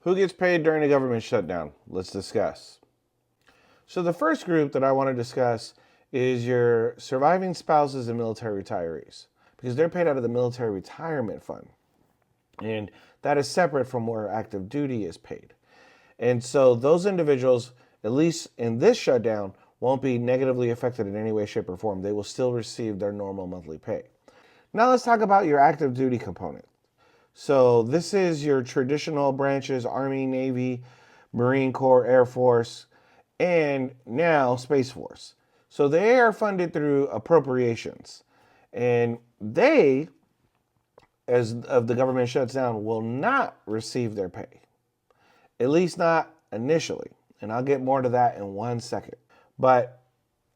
Who gets paid during a government shutdown? Let's discuss. So the first group that I want to discuss is your surviving spouses and military retirees, because they're paid out of the military retirement fund. And that is separate from where active duty is paid. And so those individuals, at least in this shutdown, won't be negatively affected in any way, shape, or form. They will still receive their normal monthly pay. Now let's talk about your active duty component. So this is your traditional branches: Army, Navy, Marine Corps, Air Force, and now Space Force. So they are funded through appropriations. And they, as of the government shuts down, will not receive their pay. At least not initially. And I'll get more to that in 1 second. But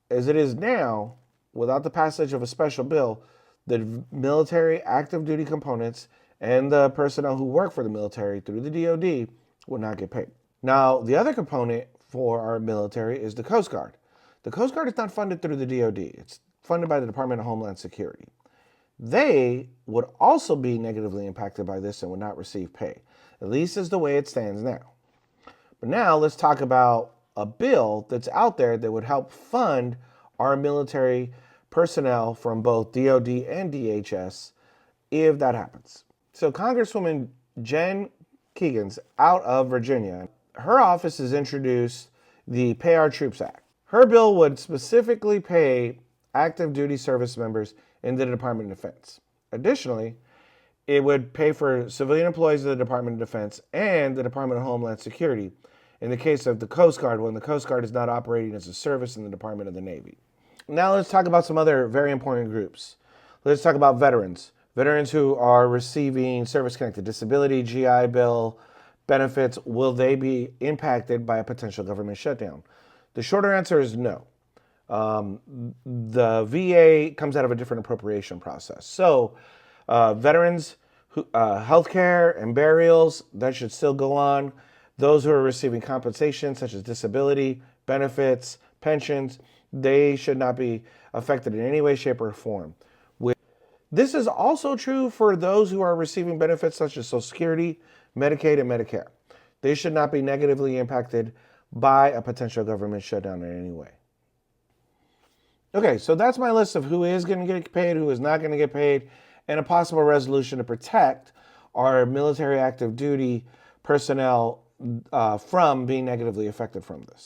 as it is now, without the passage of a special bill, the military active duty components and the personnel who work for the military through the DoD will not get paid. Now, the other component for our military is the Coast Guard. The Coast Guard is not funded through the DoD. It's funded by the Department of Homeland Security. They would also be negatively impacted by this and would not receive pay, at least as the way it stands now. But now let's talk about a bill that's out there that would help fund our military personnel from both DoD and DHS if that happens. So Congresswoman Jen Keegan's out of Virginia. Her office has introduced the Pay Our Troops Act. Her bill would specifically pay active duty service members in the Department of Defense. Additionally, it would pay for civilian employees of the Department of Defense and the Department of Homeland Security in the case of the Coast Guard, when the Coast Guard is not operating as a service in the Department of the Navy. Now let's talk about some other very important groups. Let's talk about veterans. Veterans who are receiving service-connected disability, GI Bill, benefits. Will they be impacted by a potential government shutdown? The shorter answer is no. The VA comes out of a different appropriation process. So veterans, healthcare and burials, that should still go on. Those who are receiving compensation, such as disability, benefits, pensions, they should not be affected in any way, shape, or form. This is also true for those who are receiving benefits such as Social Security, Medicaid, and Medicare. They should not be negatively impacted by a potential government shutdown in any way. Okay, so that's my list of who is going to get paid, who is not going to get paid, and a possible resolution to protect our military active duty personnel from being negatively affected from this.